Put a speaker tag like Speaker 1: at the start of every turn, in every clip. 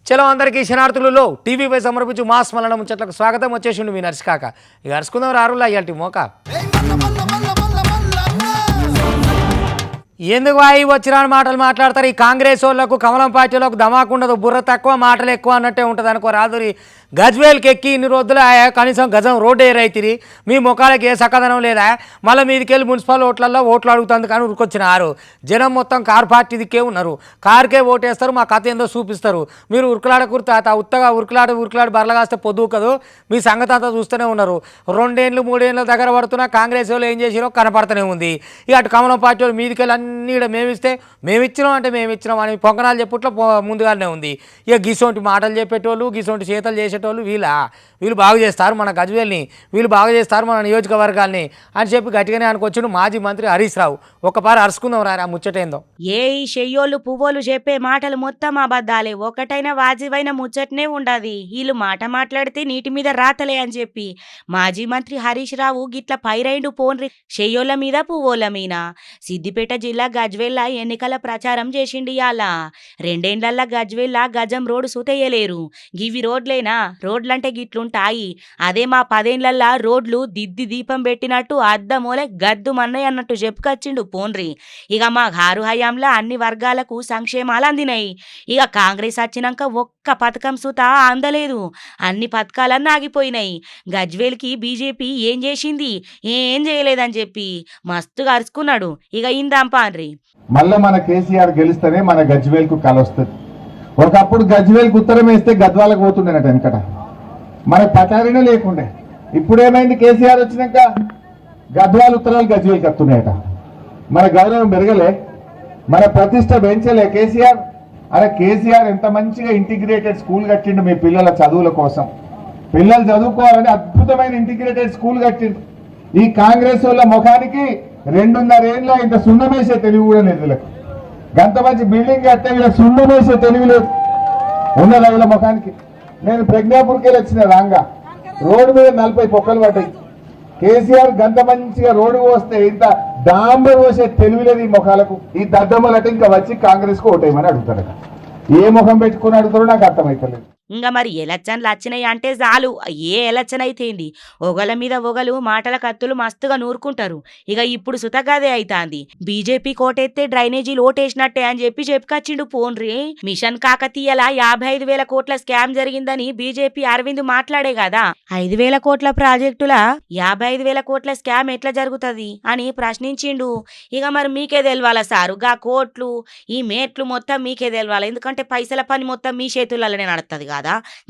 Speaker 1: చలో అందరికీ శనార్థులలో టీవీపై సమర్పించు మాస్ మలన ముచ్చట్లకు స్వాగతం. వచ్చేసిండు మీ నర్సికాక. ఇక అరుచుకుందాం రారులా ఇయాల్టి మోక ఎందుకు వాయి వచ్చిరాని మాటలు మాట్లాడతారు. ఈ కాంగ్రెస్ వాళ్ళకు కమలం పార్టీలకు ధమాకుండదు, బుర్ర తక్కువ మాటలు ఎక్కువ అన్నట్టే ఉంటుంది అనుకో. రాదురి గజ్వేల్కి ఎక్కి ఇన్ని రోజులు కనీసం గజం రోడ్డు ఏరైతిరి, మీ ముఖాలకి ఏ సక్కదనం లేదా? మళ్ళీ మీదికెళ్ళి మున్సిపల్ ఓట్లలో ఓట్లు అడుగుతుంది కానీ ఉరికొచ్చినారు. జనం మొత్తం కారు పార్టీ దిక్కే ఉన్నారు, కారుకే ఓటేస్తారు, మా కథ ఏందో చూపిస్తారు. మీరు ఉరుకులాడ కుర్తా ఉత్తగా ఉరుకులాడి బర్రగాస్తే పొద్దు కదూ, మీ సంగతి అంతా చూస్తూనే ఉన్నారు. 2 ఏళ్ళు 3 ఏళ్ళ దగ్గర పడుతున్నా కాంగ్రెస్ వాళ్ళు ఏం చేసిరో కనపడుతూనే ఉంది. ఇక అటు కమలం పార్టీ వాళ్ళు మీదికెళ్ళి అన్నీ ఇక్కడ మేమిస్తే మేమిచ్చినాం అంటే మేమిచ్చినాం అని పొంగనాలు చెప్పుట్లో ముందుగానే ఉంది. ఇక గిసోంటి మాటలు చెప్పేటోళ్ళు, గిసోంటి చేతలు చేసేటోళ్ళు వీళ్ళు బాగు చేస్తారు మన గజ్వేల్ని, వీళ్ళు బాగు చేస్తారు మన నియోజకవర్గాల్ని అని చెప్పి గట్టిగానే అనుకొచ్చిండు మాజీ మంత్రి హరీష్ రావు. ఒక్కపారి అరుచుకుందాం రా ముచ్చటేందో.
Speaker 2: ఈ చెయ్యోళ్ళు పువ్వులు చెప్పే మాటలు మొత్తం అబద్ధాలే, ఒకటైనా వాజివైన ముచ్చటనే ఉండదు. వీళ్ళు మాట మాట్లాడితే నీటి మీద రాతలే అని చెప్పి మాజీ మంత్రి హరీష్ రావు గిట్ల పైరైండు పోన్రి చెయ్యోళ్ళ మీద పువ్వుల మీద. సిద్దిపేట జిల్లా గజ్వేల్లా ఎన్నికల ప్రచారం చేసిండి. ఇయాల 2 ఏండ్లల్లా గజ్వేల్లా గజం రోడ్డు సుతయ్యలేరు. గివి రోడ్లేనా? రోడ్లంటే గిట్లుంటాయి. అదే మా 10 ఏండ్లల్లా రోడ్లు దిద్ది దీపం పెట్టినట్టు అద్దమూలే గద్దు మన్నయ్య అన్నట్టు చెప్పుకొచ్చిండు పోన్రి. ఇక మా గారు హయాంలో అన్ని వర్గాలకు సంక్షేమాలు అందినాయి. ఇక కాంగ్రెస్ వచ్చినాక ఒక్క పథకం సుత అందలేదు, అన్ని పథకాలన్నీ ఆగిపోయినాయి. గజ్వేల్కి బీజేపీ ఏం చేసింది? ఏం చేయలేదని చెప్పి మస్తుగా అరుచుకున్నాడు. ఇక ఇందాంపాన్రి
Speaker 3: మళ్ళీ మన కేసీఆర్ గెలిస్తేనే మన గజ్వేల్కు కలొస్తుంది. ఒకప్పుడు గజ్వేల్కి ఉత్తరం వేస్తే గద్వాలకు పోతుండేనట వెనకట, మనకు పచారినే లేకుండే. ఇప్పుడేమైంది? కేసీఆర్ వచ్చినాక గద్వాల ఉత్తరాలు గజ్వేల్కి వస్తున్నాయట. మన గౌరవం పెరగలే, మన ప్రతిష్ట పెంచలే కేసీఆర్. అరే కేసీఆర్ ఎంత మంచిగా ఇంటిగ్రేటెడ్ స్కూల్ కట్టిండు మీ పిల్లల చదువుల కోసం. పిల్లలు చదువుకోవాలని అద్భుతమైన ఇంటిగ్రేటెడ్ స్కూల్ కట్టిండు. ఈ కాంగ్రెస్ వాళ్ళ ముఖానికి 2.5 ఏళ్ళ ఇంత సున్నమేసే తెలివి కూడా లేదు వీళ్ళకి. గంత మంచి బిల్డింగ్ కట్టే వీళ్ళకి సున్నమేసే తెలివి లేదు ఉన్నదా వీళ్ళ ముఖానికి. నేను ప్రజ్ఞాపూర్కి వెళ్ళి వచ్చిన రాంగా రోడ్డు మీద 40 పొక్కలు పడ్డాయి. కేసీఆర్ గంత మంచిగా రోడ్డు పోస్తే ఇంత డాంబర్ పోసే తెలివి లేదు ఈ ముఖాలకు. ఈ దద్దమ్మలట ఇంకా వచ్చి కాంగ్రెస్ కు ఓటేయమని అడుగుతాడు. ఏ ముఖం పెట్టుకుని అడుగుతాడో నాకు అర్థమైతలేదు.
Speaker 2: ఇంకా మరి ఎలక్షన్లు వచ్చినాయి అంటే చాలు, ఏ ఎలక్షన్ అయితేంది ఒగల మీద ఒగలు మాటల కత్తులు మస్తుగా నూరుకుంటారు. ఇక ఇప్పుడు సుతగాదే అయితాంది. బీజేపీ కోటెత్తే డ్రైనేజీలు ఓటేసినట్టే అని చెప్పి చెప్పుకొచ్చిండు పోన్రి. మిషన్ కాకతీయల 55,000 కోట్ల స్కామ్ జరిగిందని బీజేపీ అరవింద్ మాట్లాడే కదా. 5,000 కోట్ల ప్రాజెక్టుల 55,000 కోట్ల స్కామ్ ఎట్లా జరుగుతుంది అని ప్రశ్నించిండు. ఇక మరి మీకే తెలవాలా సారు, గా కోట్లు ఈ మేట్లు మొత్తం మీకే తెలవాలి, ఎందుకంటే పైసల పని మొత్తం మీ చేతులలోనే నడుస్తుంది కదా.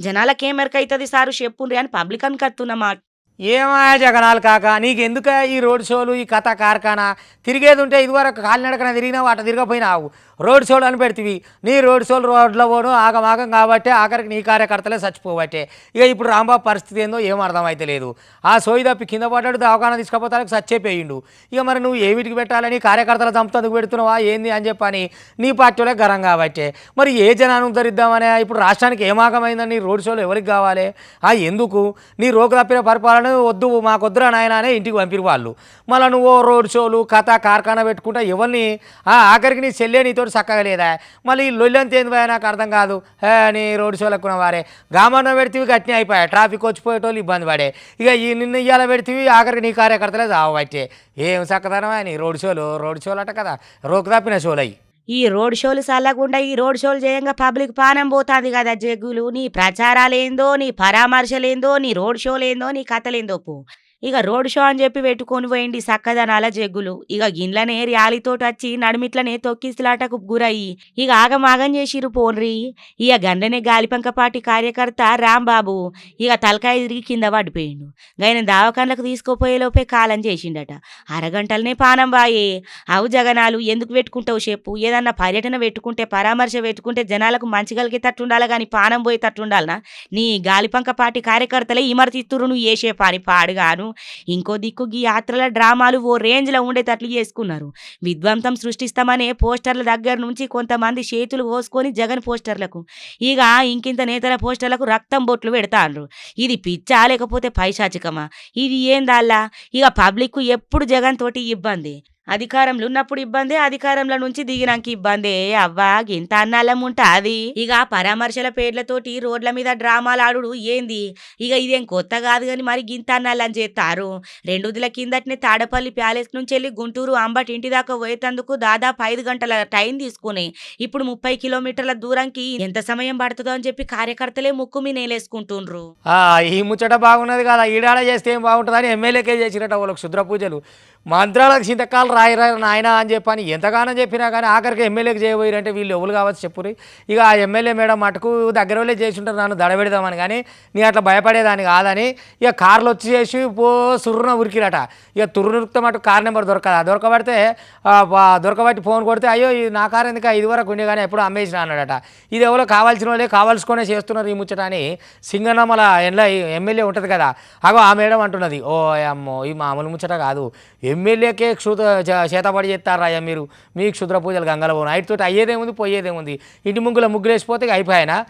Speaker 2: జనాలకేమెరకైతుంది సారు చెప్పుండ్రి అని పబ్లిక్ అని కత్తున్నమాట.
Speaker 1: ఏమాయా జగనాలు కాక, నీకు ఎందుక ఈ రోడ్ షోలు, ఈ కథ కార్ఖానా? తిరిగేది ఉంటే ఇదివరకు కాలినడకన తిరిగినావు, అట్ట తిరగపోయినావు. రోడ్ షోలు అని పెడితివి, నీ రోడ్ షోలు రోడ్లో పోను ఆగమాగం కాబట్టి ఆఖరికి నీ కార్యకర్తలే చచ్చిపోబట్టే. ఇక ఇప్పుడు రాంబాబు పరిస్థితి ఏందో ఏం అర్థమైతే లేదు. ఆ సోయి తప్పి కింద పడ్డాడు, దవాఖానా తీసుకపోతానికి చచ్చేపోయిండు. ఇక మరి నువ్వు ఏ వీటికి పెట్టాలని కార్యకర్తల చంపుతందుకు పెడుతున్నావా ఏంది అని చెప్పని నీ పార్టీలే గరం కాబట్టే. మరి ఏ జనాన్ని ఉద్ధరిద్దామనే? ఇప్పుడు రాష్ట్రానికి ఏమాగమైందని రోడ్ షోలు ఎవరికి కావాలి? ఎందుకు? నీ రోగు తప్పిన పరిపాలన వద్దు, మాకొద్దురా నాయన అనే ఇంటికి పంపిరు వాళ్ళు. మళ్ళీ నువ్వు రోడ్ షోలు కథ కార్ఖానా పెట్టుకుంటా ఎవరిని ఆఖరికి నీ చెల్లె నీతో చక్కగా లేదా? మళ్ళీ లొల్లంత ఏంది పోయా నాకు అర్థం కాదు. నీ రోడ్ షోలు ఎక్కువ వారే గామన్న పెడితే గట్టినే అయిపోయాయి, ట్రాఫిక్ వచ్చిపోయేటోళ్ళు ఇబ్బంది పడే. ఇక నిన్ను ఇయ్యాల పెడితే ఆఖరికి నీ కార్యకర్తలే చావబట్టే. ఏం చక్కదనమా నీ రోడ్ షోలు అట కదా, రోకు తప్పిన షోలు అయ్యి.
Speaker 2: ఈ రోడ్ షోలు సల్లకుండా ఈ రోడ్ షోలు చేయంగా పబ్లిక్ పానం పోతుంది కదా జగ్గులు. నీ ప్రచారాలేందో, నీ పరామర్శలేందో, నీ రోడ్ షోలేందో, నీ కథలేందో పో. ఇక రోడ్ షో అని చెప్పి పెట్టుకొని పోయింది సక్కదనాల జగ్గులు. ఇక గిన్లనే ర్యాలీతోటి వచ్చి నడిమిట్లనే తొక్కిసలాటకు గురయ్యి ఇక ఆగమాగం చేసిరు పోన్రి. ఇక గండనే గాలిపంకపాటి కార్యకర్త రాంబాబు ఇక తలకాయ తిరిగి కింద పడిపోయిండు. ఆయన దావకాన్లకు తీసుకుపోయేలోపే కాలం చేసిండట. అరగంటలనే పానం బాయే. అవు జగనాలు ఎందుకు పెట్టుకుంటావు చెప్పు? ఏదన్నా పర్యటన పెట్టుకుంటే, పరామర్శ పెట్టుకుంటే జనాలకు మంచి కలిగేటట్టుండాలి కానీ పానం పోయేటట్టుండాలనా? నీ గాలిపంకపాటి కార్యకర్తలే ఇమర్తిత్తురు నువ్వు చేసే పని పాడుగాను. ఇంకో దిక్కు ఈ యాత్రల డ్రామాలు ఓ రేంజ్లో ఉండేటట్లు చేసుకున్నారు. విధ్వంసం సృష్టిస్తామనే పోస్టర్ల దగ్గర నుంచి కొంతమంది చేతులు కోసుకొని జగన్ పోస్టర్లకు, ఇక ఇంకింత నేతల పోస్టర్లకు రక్తం బొట్లు పెడతాండ్రు. ఇది పిచ్చా లేకపోతే పైశాచికమా? ఇది ఏందల్లా? ఇక పబ్లిక్ ఎప్పుడు జగన్ తోటి ఇబ్బంది. అధికారంలో ఉన్నప్పుడు ఇబ్బందే, అధికారంలో నుంచి దిగినాక ఇబ్బందే. అవ్వా గింత అన్నాలం ఉంటాది. ఇక పరామర్శల పేర్లతోటి రోడ్ల మీద డ్రామాలు ఆడుడు ఏంది? ఇక ఇదేం కొత్త కాదు గాని మరి గింత అన్నాలని చేస్తారు. 2 రోజుల కిందటనే తాడపల్లి ప్యాలెస్ నుంచి వెళ్ళి గుంటూరు అంబటి ఇంటి దాకా పోయేందుకు దాదాపు 5 గంటల టైం తీసుకుని ఇప్పుడు 30 కిలోమీటర్ల దూరంకి ఎంత సమయం పడుతుందో అని చెప్పి కార్యకర్తలే ముక్కు మీ నేలేసుకుంటుండ్రు.
Speaker 1: ఈ ముచ్చట బాగున్నది కదా, ఈడాడ చేస్తే ఏం బాగుంటుందని ఎమ్మెల్యేకే చేసినట్టు వాళ్ళకి క్షుద్ర పూజలు. మంత్రాలకు చింతకాలు రాయరారు నాయన అని చెప్పని ఎంతగానో చెప్పినా కానీ ఆఖరికి ఎమ్మెల్యేకి చేయబోయారంటే వీళ్ళు ఎవరు కావచ్చు చెప్పురి. ఇక ఆ ఎమ్మెల్యే మేడం మటుకు దగ్గర వాళ్ళే చేసి ఉంటారు నన్ను దడబెడదామని, కానీ నీ అట్లా భయపడేదాన్ని కాదని ఇక కార్లు వచ్చి చేసి సుర్రున ఉరికిరట. ఇక తుర్రునిరికితే మటుకు కార్ నెంబర్ దొరకదా, దొరకబడితే దొరకబట్టి ఫోన్ కొడితే అయ్యో నా కారు ఎందుకు ఇదివరకు ఉండే కానీ ఎప్పుడు అమ్మేసిన అన్నాడట. ఇది ఎవరో కావాల్సిన వాళ్ళే కావాల్సుకొనే చేస్తున్నారు ఈ ముచ్చట అని సింగనమల ఎమ్మెల్యే ఉంటుంది కదా, అగో ఆ మేడం అంటున్నది. ఓ అమ్మో ఈ మామూలు ముచ్చట కాదు, ఎమ్మెల్యేకే చేతబడి చేస్తారా అయ్యా మీరు, మీకు క్షుద్ర పూజలు గంగలో పోను నైట్ తోటి అయ్యేదేముంది పోయేదేముంది, ఇంటి ముగ్గులు వేసిపోతే ఇక అయిపోయానా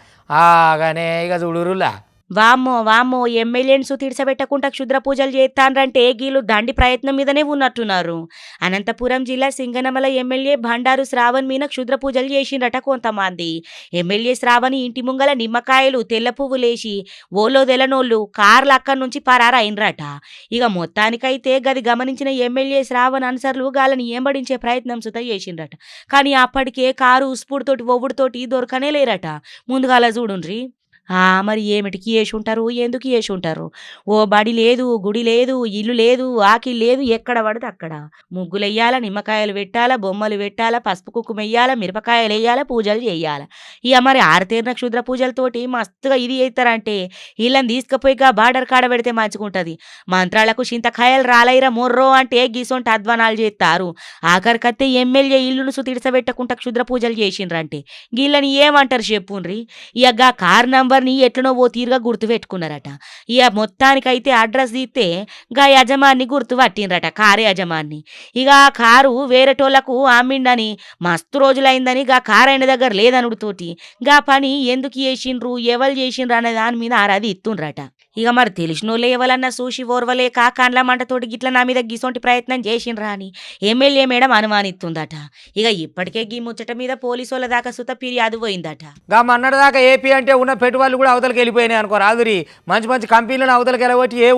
Speaker 1: కానీ ఇక చూడురులా.
Speaker 2: వామ్మో ఎమ్మెల్యేని తిడిసబెట్టకుండా క్షుద్ర పూజలు చేస్తాన్రంటే గీలు దండి ప్రయత్నం మీదనే ఉన్నట్టున్నారు. అనంతపురం జిల్లా సింగనమల ఎమ్మెల్యే బండారు శ్రావణ్ మీద క్షుద్ర పూజలు చేసిండ్రట కొంతమంది. ఎమ్మెల్యే శ్రావణి ఇంటి ముంగల నిమ్మకాయలు తెల్ల పువ్వులేసి ఓలో తెలనోళ్ళు కార్లు అక్కడి నుంచి పరారైనరట. ఇక మొత్తానికైతే గది గమనించిన ఎమ్మెల్యే శ్రావణ్ అనుసరులు గాలని ఏంబడించే ప్రయత్నం సుత చేసిండ్రట. కానీ అప్పటికే కారు ఉస్పుడుతోటి ఒవ్వుడుతోటి దొరకనే లేరట. ముందుగాల చూడుండ్రి. మరి ఏమిటికి వేసుంటారు, ఎందుకు వేసుంటారు? ఓ బడి లేదు, గుడి లేదు, ఇల్లు లేదు, ఆకిలి లేదు, ఎక్కడ పడితే అక్కడ ముగ్గులు వెయ్యాలా, నిమ్మకాయలు పెట్టాలా, బొమ్మలు పెట్టాలా, పసుపు కుక్కు వెయ్యాలా, మిరపకాయలు వేయాలా, పూజలు చేయాలా. ఇక మరి ఆరుతేరిన క్షుద్ర పూజలతోటి మస్తుగా ఇది చేస్తారంటే వీళ్ళని తీసుకుపోయిగా బార్డర్ కాడ పెడితే మంచుకుంటుంది. మంత్రాలకు చింతకాయలు రాలైరా మొర్రో అంటే గీసొంటి అధ్వానాలు చేస్తారు. ఆఖరికత్తే ఎమ్మెల్యే ఇల్లును సుతిడిసబెట్టకుండా క్షుద్ర పూజలు చేసిండ్రంటే వీళ్ళని ఏమంటారు చెప్పుండ్రి. ఇక కార్ నంబర్ ని ఎట్లనో ఓ తీరుగా గుర్తు పెట్టుకున్నారట. ఇక మొత్తానికైతే అడ్రస్ తీస్తే గా యజమాన్ని గుర్తు పట్టినరట, కారు యజమాన్ని. ఇక ఆ కారు వేరేటోళ్లకు అమ్మిండని మస్తు రోజులైందని గా కారు ఆయన దగ్గర లేదనుడితోటి గా పని ఎందుకు చేసిండ్రు, ఎవరు చేసిండ్రు అనే దాని మీద ఆరాది ఇస్తుండ్రట. ఇక మరి తెలిసినోళ్ళు ఎవరన్నా చూసి ఓర్వలేక కండ్ల మంటతోటి గిట్ల నా మీద గీసొంటి ప్రయత్నం చేసిండ్రా అని ఎమ్మెల్యే మేడం అనుమానిస్తుందట. ఇక ఇప్పటికే గీ ముచ్చట మీద పోలీసుల దాకా సుత ఫిర్యాదు పోయిందట.
Speaker 1: గా మన్నటి దాకా ఏపీ అంటే ఉన్న పెట్టుబడులు కూడా అవతలకి వెళ్ళిపోయినాయి అనుకో రాదురి. మంచి మంచి కంపెనీలను అవతలకి వెళ్ళబట్టి ఏ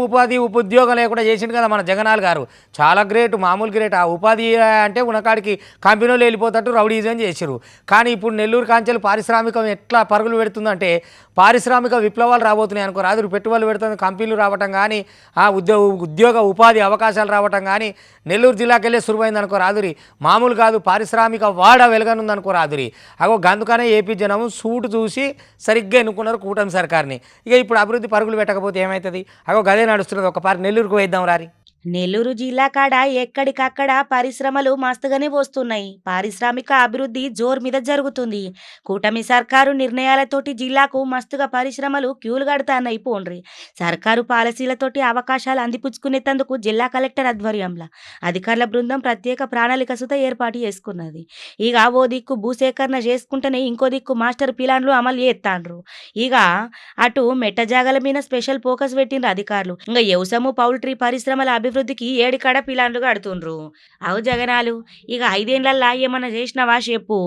Speaker 1: ఉద్యోగం లేకుండా చేసిండు కదా మన జగనాల్ గారు. చాలా గ్రేట్, మామూలు గ్రేట్. ఆ ఉపాధి అంటే ఉన్నకాడికి కంపెనీలు వెళ్ళిపోతట్టు రౌడీజం చేసిరు. కానీ ఇప్పుడు నెల్లూరు కాంచెలు పారిశ్రామికం ఎట్లా పరుగులు పెడుతుందంటే పారిశ్రామిక విప్లవాలు రాబోతున్నాయి అనుకో రాదురు. పెట్టుబడులు పెడుతుంది, కంపెనీలు రావటం కానీ ఉద్యోగ ఉపాధి అవకాశాలు రావటం కానీ నెల్లూరు జిల్లాకి వెళ్ళే సురువైంది అనుకో రాదురి. మామూలు కాదు, పారిశ్రామిక వాడ వెలగనుంది అనుకో రాదురి. అగో గందుకనే ఏపీ జనం సూటు చూసి సరిగ్గా ఎన్నుకున్నారు కూటమి సర్కార్ని. ఇక ఇప్పుడు అభివృద్ధి పరుగులు పెట్టకపోతే ఏమవుతుంది? అగో గదే నడుస్తున్నది. ఒక పారి నెల్లూరుకు వేద్దాం రారి.
Speaker 2: నెల్లూరు జిల్లా కాడ ఎక్కడికక్కడ పరిశ్రమలు మస్తుగానే వస్తున్నాయి. పారిశ్రామిక అభివృద్ధి జోరు మీద జరుగుతుంది. కూటమి సర్కారు నిర్ణయాలతోటి జిల్లాకు మస్తుగా పరిశ్రమలు క్యూలు కడతాన్నాయి. పోండ్రి సర్కారు పాలసీలతోటి అవకాశాలు అందిపుచ్చుకునేందుకు జిల్లా కలెక్టర్ ఆధ్వర్యంలో అధికారుల బృందం ప్రత్యేక ప్రణాళిక సుత ఏర్పాటు చేసుకున్నది. ఇక ఓ దిక్కు భూసేకరణ చేసుకుంటేనే ఇంకో దిక్కు మాస్టర్ ప్లాన్లు అమలు చేస్తాండ్రు. ఇక అటు మెట్టజాగల మీద స్పెషల్ ఫోకస్ పెట్టిండ్రు అధికారులు. ఇంకా వ్యవసాయము పౌల్ట్రీ పరిశ్రమల అభివృద్ధికి ఏడికాడ పిలాన్లు కడుతుండ్రు. అవు జగనాలు, ఇక 5 ఏళ్లల్లా ఏమన్నా చేసినావా చెప్పు?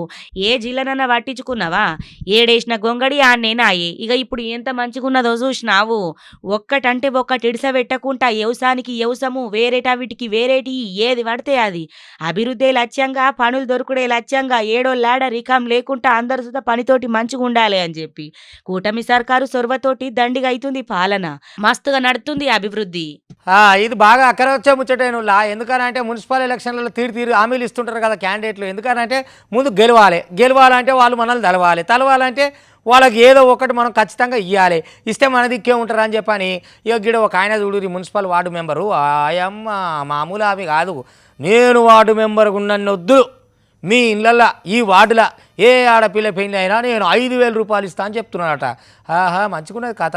Speaker 2: ఏ జిల్లానన్నా పట్టించుకున్నావా? ఏడేసిన గొంగడి ఆన్నే నాయే. ఇక ఇప్పుడు ఎంత మంచిగున్నదో చూసినావు. ఒక్కటంటే ఒక్కటి ఇడిసబెట్టకుండా వ్యవసాయానికి వ్యవసాయము, వేరేటా వీటికి వేరేటి, ఏది పడితే అది. అభివృద్ధి లక్ష్యంగా, పనులు దొరుకుడే లక్ష్యంగా, ఏడోళ్ళాడ రికాం లేకుండా అందరు సుత పనితోటి మంచిగా ఉండాలి అని చెప్పి కూటమి సర్కారు సొరవతోటి దండిగా అవుతుంది పాలన. మస్తుగా నడుతుంది అభివృద్ధి.
Speaker 1: ఇది బాగా అక్కర వచ్చే ముచ్చటేనులా. ఎందుకనంటే మున్సిపల్ ఎలక్షన్లలో తీరు హామీలు ఇస్తుంటారు కదా క్యాండిడేట్లు. ఎందుకనంటే ముందు గెలవాలంటే వాళ్ళు మనల్ని తలవాలంటే వాళ్ళకి ఏదో ఒకటి మనం ఖచ్చితంగా ఇవ్వాలి. ఇస్తే మన దిక్కే ఉంటారు అని చెప్పని ఇక గిడ ఒక ఆయన చూడు మున్సిపల్ వార్డు మెంబరు. ఆయమ్మ మామూలు ఆమె కాదు. నేను వార్డు మెంబర్గా ఉన్నొద్దు, మీ ఇళ్ళల్లో ఈ వార్డులో ఏ ఆడపిల్ల పెళ్ళి అయినా నేను 5,000 రూపాయలు ఇస్తా అని చెప్తున్నాడట. మంచుకున్నది కథ.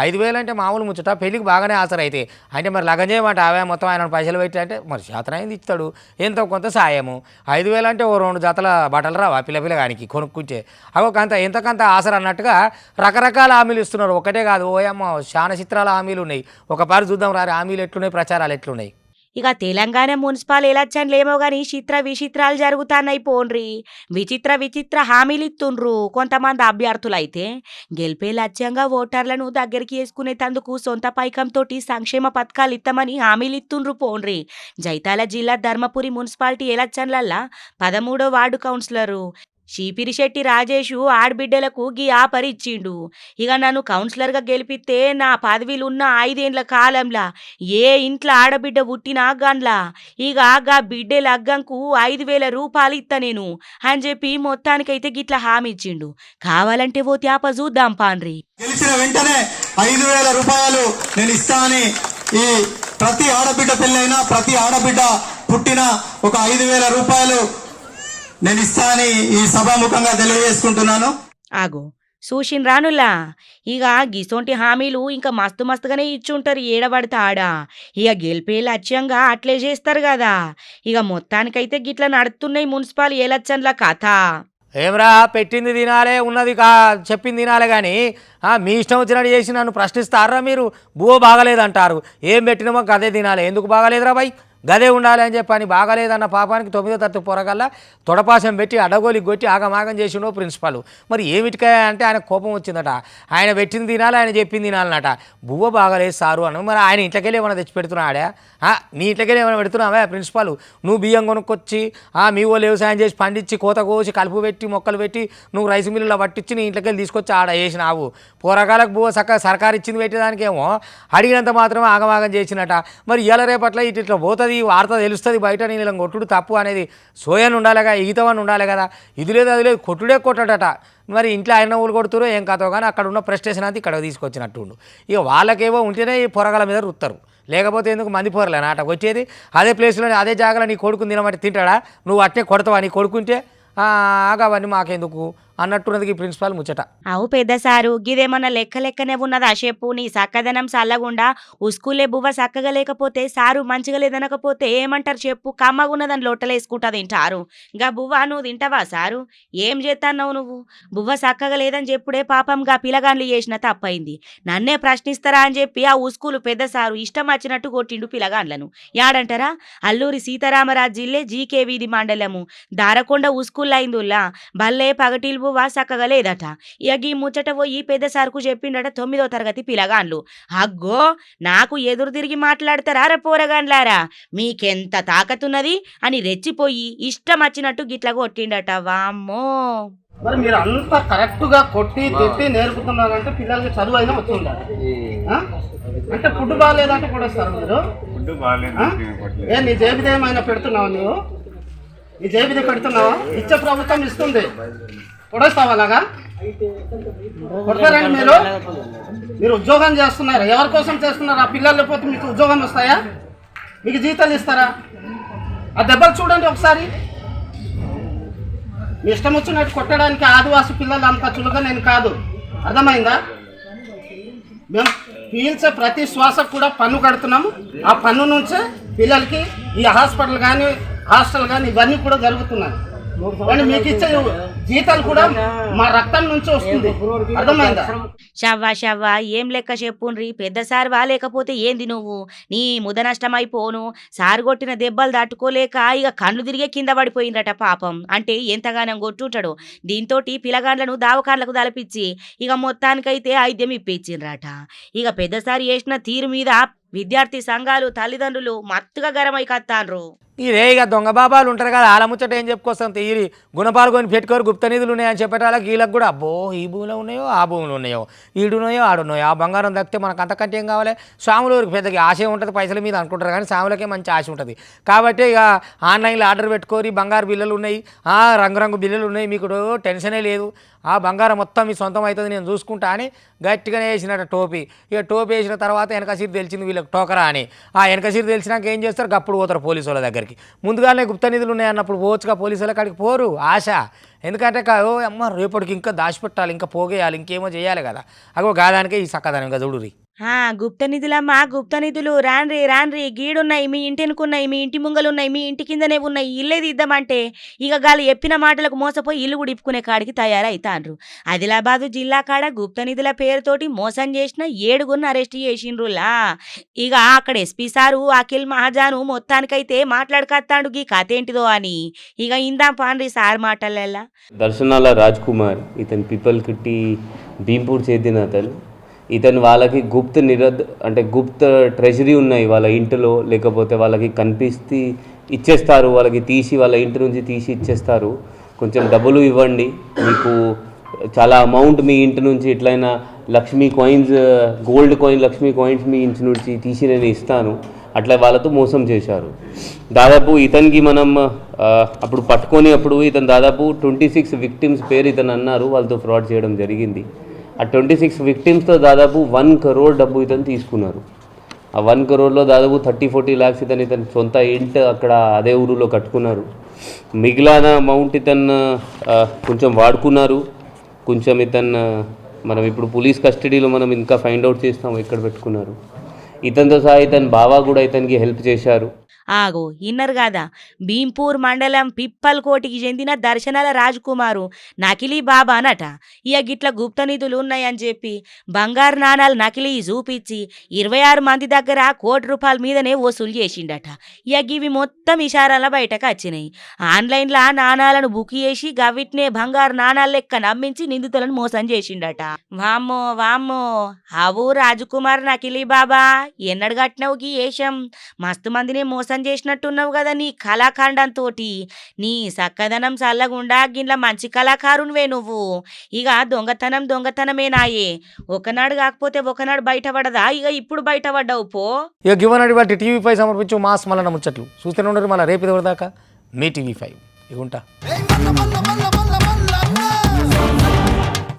Speaker 1: 5,000 అంటే మామూలు ముచ్చట, పెళ్ళికి బాగానే ఆసరైతే. అంటే మరి లగం చేయమంట అవే మొత్తం ఆయన పైసలు పెట్టి అంటే మరి శాతనైంది ఇస్తాడు, ఎంతో కొంత సాయము. 5,000 అంటే ఓ 2 జతల బట్టలు రావా పిల్లగానికి కొనుక్కుంటే? అవొకంత ఎంతకంత ఆసర అన్నట్టుగా రకరకాల హామీలు ఇస్తున్నారు. ఒకటే కాదు, ఓయమ్మ చాలా చిత్రాల హామీలు ఉన్నాయి. ఒక పారి చూద్దాం రారి హామీలు ఎట్లున్నాయి, ప్రచారాలు ఎట్లున్నాయి.
Speaker 2: ఇక తెలంగాణ మున్సిపల్ ఎలక్షన్లేమో గాని చిత్ర విచిత్రాలు జరుగుతాన్నాయి పోన్రి. విచిత్ర హామీలు ఇస్తుండ్రు కొంతమంది అభ్యర్థులైతే. గెలిపే లక్ష్యంగా ఓటర్లను దగ్గరికి వేసుకునేందుకు సొంత పైకంతోటి సంక్షేమ పథకాలు ఇస్తామని హామీలు ఇస్తుండ్రు పోన్రి. జైతాల జిల్లా ధర్మపురి మున్సిపాలిటీ ఎలక్షన్లల్లా 13వ వార్డు కౌన్సిలరు షీపిరిశెట్టి రాజేషు ఆడబిడ్డలకు గీ ఆఫర్ ఇచ్చిండు. ఇక నన్ను కౌన్సిలర్గా గెలిపిస్తే నా పదవిలున్న 5 ఏండ్ల కాలంలా ఏ ఇంట్లో ఆడబిడ్డ పుట్టినా గండ్లా ఇక గా బిడ్డే లగ్గంకు 5,000 రూపాయలు ఇత్త నేను అని చెప్పి మొత్తానికైతే గిట్ల హామీ ఇచ్చిండు. కావాలంటే ఓ త్యాప చూద్దాం పాన్రి.
Speaker 4: గెలిచిన వెంటనే 5,000 రూపాయలు నేను ఇస్తా అని ఈ ప్రతి ఆడబిడ్డ పెళ్ళైనా ప్రతి ఆడబిడ్డ పుట్టిన ఒక 5,000 రూపాయలు నేను ఇస్తా అని ఈ సభాముఖంగా తెలియజేసుకుంటున్నాను.
Speaker 2: ఆగో సూషిన్ రానులా ఇక గిసొంటి హామీలు ఇంకా మస్తుగానే ఇచ్చుంటారు ఏడబడితే ఆడ. ఇక గెలిపే లక్ష్యంగా అట్లే చేస్తారు కదా. ఇక మొత్తానికైతే గిట్ల నడుతున్నాయి మున్సిపల్ ఎలక్షన్ల కథ.
Speaker 1: ఏమరా పెట్టింది తినాలే ఉన్నది చెప్పింది తినాలే కానీ మీ ఇష్టం వచ్చినట్టు చేసి నన్ను ప్రశ్నిస్తారా మీరు? బువ్వ బాగలేదంటారు, ఏం పెట్టినామో గదే తినాలి. ఎందుకు బాగలేదురా బాయ్? గదే ఉండాలి అని చెప్పని బాగాలేదన్న పాపానికి 9వ తరగతి పొరగల్లా తొడపాసం పెట్టి అడగోలికి కొట్టి ఆగమాగం చేసిండో ప్రిన్సిపాల్. మరి ఏమిటికాయ అంటే ఆయన కోపం వచ్చిందట. ఆయన పెట్టింది తినాలి, ఆయన చెప్పింది తినాలన్నట. బువ్వ బాగాలేదు సారు అను. మరి ఆయన ఇంట్లోకెళ్ళి ఏమైనా తెచ్చి పెడుతున్నాడా? నీ ఇంట్లోకెళ్ళి ఏమైనా పెడుతున్నావా ప్రిన్సిపాల్? నువ్వు బియ్యం కొనుక్కొచ్చి మీ వాళ్ళు వ్యవసాయం చేసి పండించి కోత కోసి కలుపు పెట్టి మొక్కలు పెట్టి నువ్వు రైస్ మిల్లులో పట్టించి నీ ఇంట్లోకెళ్ళి తీసుకొచ్చి ఆడ వేసినావు. పోరగాలకు బువ్వ చక్కగా సర్కారు ఇచ్చింది పెట్టేదానికేమో అడిగినంత మాత్రమే ఆగమాగం చేసినట. మరి ఇవాళ రేపట్ల ఇట్లా పోతుంది, వార్త తెలుస్తుంది బయట. నేను ఇలా కొట్టుడు తప్పు అనేది సోయని ఉండాలిగా, ఈతవని ఉండాలి కదా. ఇది లేదు అది లేదు, కొట్టుడే కొట్టాడట. మరి ఇంట్లో ఆయన ఊళ్ళు కొడుతురో ఏం కథో కానీ అక్కడ ఉన్న ప్రెస్టేషన్ అంతా ఇక్కడ తీసుకొచ్చినట్టుండు. ఇక వాళ్ళకేమో ఉంటేనే ఈ పొరగల మీద రుత్తారు, లేకపోతే ఎందుకు మంది పోరలే నాటకు వచ్చేది. అదే ప్లేస్లోనే అదే జాగాలో నీ కొడుకుని తినమంటే తింటాడా? నువ్వు అట్నే కొడతావా నీ కొడుకుంటే? అవన్నీ మాకెందుకు అన్నట్టున్నది ప్రిన్సిపాల్ ముచ్చట.
Speaker 2: అవు పెద్ద సారు గిదేమన్నా లెక్కనే ఉన్నదా చెప్పు? నీ సక్కదనం సల్లగుండా ఉస్కూలే బువ్వ సక్కగా లేకపోతే సారు మంచిగా లేదనకపోతే ఏమంటారు చెప్పు? కమ్మగున్నదని లొట్టలేసుకుంటా తింటారు. గా బువ్వ నువ్వు తింటావా సారు? ఏం చేస్తాన్నావు నువ్వు? బువ్వ సక్కగా లేదని చెప్పుడే పాపం గా పిలగాండ్లు చేసిన తప్పైంది. నన్నే ప్రశ్నిస్తారా అని చెప్పి ఆ ఉస్కూలు పెద్ద సారు ఇష్టం వచ్చినట్టు కొట్టిండు పిలగాండ్లను. యాడంటారా? అల్లూరి సీతారామరాజు జిల్లే జీకే వీధి మండలము దారకొండ ఉస్కూల్ అయిందుల్లా బల్లే పగటిల్ బువ్వ సక్కగా లేదట. ఇక ఈ ముచ్చట పోయి పెద్ద సార్కు చెప్పిండట 9వ తరగతి పిలగాండ్లు. అగ్గో నాకు ఎదురు తిరిగి మాట్లాడతారా రా పోరగాండ్లారా, మీకెంత తాకతున్నది అని రెచ్చిపోయి ఇష్టం వచ్చినట్టు గిట్ల కొట్టిండట. వామ్మో,
Speaker 5: మరి మీరు అంత కరెక్ట్ గా కొట్టి తిట్టి నేర్పుతున్నారంటే పిల్లలకి చదువు అయినా వచ్చి ఉండాలి. అంటే ఫుడ్ బాగాలేదంటే కూడా వస్తారు మీరు. ఏ నీ జేబుది ఏమైనా పెడుతున్నావా? నువ్వు నీ జేబుది పెడుతున్నావా? ఇచ్చే ప్రభుత్వం ఇస్తుంది, కొడేస్తావా? అలాగా కొడతారండి మీరు. మీరు ఉద్యోగం చేస్తున్నారు, ఎవరి కోసం చేస్తున్నారు? ఆ పిల్లలు లేకపోతే మీకు ఉద్యోగం వస్తాయా? మీకు జీతాలు ఇస్తారా? ఆ దెబ్బలు చూడండి ఒకసారి. మీ ఇష్టం వచ్చినట్టు కొట్టడానికి ఆదివాసి పిల్లలు అంత చులుగా నేను కాదు, అర్థమైందా? మేము పీల్చే ప్రతి శ్వాసకు కూడా పన్ను కడుతున్నాము. ఆ పన్ను నుంచే పిల్లలకి ఈ హాస్పిటల్ కానీ హాస్టల్ కానీ ఇవన్నీ కూడా జరుగుతున్నాయి. కానీ మీకు ఇచ్చే జీతాలు కూడా మా రక్తం నుంచి వస్తుంది, అర్థమైందా?
Speaker 2: షవ్వా ఏం లెక్క చెప్పుండ్రి పెద్ద సార్వా లేకపోతే ఏంది నువ్వు? నీ ముద నష్టమైపోను. సారు కొట్టిన దెబ్బలు తట్టుకోలేక ఇక కళ్ళు తిరిగే కింద పడిపోయిందట పాపం. అంటే ఎంతగానం కొట్టుంటాడు. దీంతో పిలగాండ్లను దావకాండ్లకు తలపించి ఇక మొత్తానికైతే ఐద్యం ఇప్పించిండ్రట. ఇక పెద్దసారి చేసిన తీరు మీద విద్యార్థి సంఘాలు తల్లిదండ్రులు మత్తుగా గరమై కత్తాన్రు.
Speaker 1: ఇదే ఇక దొంగ బాబాలు ఉంటారు కదా, వాళ్ళ ముచ్చట ఏం చెప్పుకొస్తాం? తీరి గుణపాలు కొని పెట్టుకోరు, గుప్త నిధులు ఉన్నాయని చెప్పేటాళ్ళకి వీళ్ళకి కూడా అబ్బో ఈ భూమిలో ఉన్నాయో ఆ భూములు ఉన్నాయో ఈడున్నాయో ఆడున్నాయో ఆ బంగారం దక్కితే మనకు అంతకంటే ఏం కావాలి? స్వాములూరికి పెద్దగా ఆశ ఉంటుంది, పైసల మీద అనుకుంటారు కానీ స్వాములకే మంచి ఆశ ఉంటుంది. కాబట్టి ఇక ఆన్లైన్లో ఆర్డర్ పెట్టుకోరి, బంగారు బిల్లలు ఉన్నాయి, రంగురంగు బిల్లలు ఉన్నాయి, మీకు టెన్షనే లేదు. ఆ బంగారం మొత్తం మీ సొంతం అవుతుంది, నేను చూసుకుంటా అని గట్టిగానే వేసినట్టు టోపీ. ఇక టోపీ వేసిన తర్వాత వెనక సీటు తెలిసింది వీళ్ళకి టోకరా అని. ఆ వెనక సీటు తెలిసినాక ఏం చేస్తారు? గప్పుడు పోతారు పోలీసు వాళ్ళ దగ్గరికి. ముందుగానే గుప్త నిధులు ఉన్నాయన్నప్పుడు పోవచ్చుగా, పోలీసు వాళ్ళకి అక్కడికి పోరు ఆశ. ఎందుకంటే అమ్మ రేపటికి ఇంకా దాచిపెట్టాలి, ఇంకా పోగేయాలి, ఇంకేమో చేయాలి కదా. అగో గాదానికే ఈ సక్కదనం కదా చూడురి.
Speaker 2: గుప్త నిధులమ్మా, గుప్త నిధులు రాన్రి రాన్రి గీడున్నాయి, మీ ఇంటినుకున్నాయి, మీ ఇంటి ముంగలున్నాయి, మీ ఇంటి కిందనే ఉన్నాయి, ఇల్లేది ఇద్దామంటే ఇక గాలి చెప్పిన మాటలకు మోసపోయి ఇల్లు కూడా ఇప్పుకునే కాడికి తయారైతాండ్రు. ఆదిలాబాదు జిల్లా కాడ గుప్త నిధుల పేరుతోటి మోసం చేసిన 7గురిని అరెస్ట్ చేసిండ్రులా. ఇక అక్కడ ఎస్పీ సారు అఖిల్ మహాజాను మొత్తానికైతే మాట్లాడుకొత్తాండు గీ కథ ఏంటిదో అని. ఇక ఇందాం పాండ్రి సార్ మాటలల్లా.
Speaker 6: దర్శనాల రాజ్ కుమార్ ఇతను పీపల్ కిట్టి భీంపూర్ చెందిన అతను. ఇతను వాళ్ళకి గుప్త ట్రెజరీ ఉన్నాయి వాళ్ళ ఇంటిలో, లేకపోతే వాళ్ళకి కనిపిస్తే ఇచ్చేస్తారు, వాళ్ళకి తీసి వాళ్ళ ఇంటి నుంచి తీసి ఇచ్చేస్తారు. కొంచెం డబ్బులు ఇవ్వండి, మీకు చాలా అమౌంట్ మీ ఇంటి నుంచి ఎట్లయినా Lakshmi coins, gold coin Lakshmi coins మీ ఇంటి నుంచి తీసి నేను ఇస్తాను, అట్లా వాళ్ళతో మోసం చేశారు. దాదాపు ఇతనికి మనం అప్పుడు ఇతను దాదాపు 26 విక్టిమ్స్ పేరు ఇతను అన్నారు, వాళ్ళతో ఫ్రాడ్ చేయడం జరిగింది. ఆ 26 విక్టిమ్స్తో దాదాపు 1 crore డబ్బు ఇతను తీసుకున్నారు. ఆ 1 crore దాదాపు 30-40 lakhs ఇతను సొంత ఇంటి అక్కడ అదే ఊరిలో కట్టుకున్నారు. మిగిలిన అమౌంట్ ఇతను కొంచెం వాడుకున్నారు. కొంచెం ఇతను మనం ఇప్పుడు పోలీస్ కస్టడీలో మనం ఇంకా ఫైండ్ అవుట్ చేస్తాం ఎక్కడ పెట్టుకున్నారు. ఇతనితో సహా ఇతని బావ కూడా ఇతనికి హెల్ప్ చేశారు.
Speaker 2: ఆగో ఇన్నర్ కాదా, భీంపూర్ మండలం పిప్పల్కోటికి చెందిన దర్శనాల రాజ్కుమారు నకిలీ బాబా అనట. ఇక గిట్ల గుప్త నిధులు ఉన్నాయని చెప్పి బంగారు నాణాలు నకిలీ చూపించి 26 మంది దగ్గర ₹1 కోటి మీదనే వసూలు చేసిండట. ఇక ఇవి మొత్తం ఇషారాల బయటకు వచ్చినాయి. ఆన్లైన్లో నాణాలను బుక్ చేసి గవిట్నే బంగారు నాణాలు లెక్క నమ్మించి నిందితులను మోసం చేసిండట. వామ్మో వామ్మో, అవు రాజ్కుమార్ నకిలీ బాబా, ఎన్నడు కట్టినవు గీ ఏషం, మస్తు మందిని మోసం చేసినట్టున్నావు కదా నీ కళాఖండంతో. నీ సక్కదనం చల్లగుండా గిట్ల మంచి కళాకారునివే నువ్వు. ఇక దొంగతనమే నాయే, ఒకనాడు కాకపోతే ఒకనాడు బయటపడదా, ఇక ఇప్పుడు బయటపడ్డావు పో.
Speaker 1: ఇక గివనటి బట్టి టీవీ5 సమర్పించు మాస్ మల్లన్న ముచ్చట్లు చూస్తూనే ఉండరు. మళ్ళీ రేపు దాకా మీ టీవీ5 ఇక ఉంటా.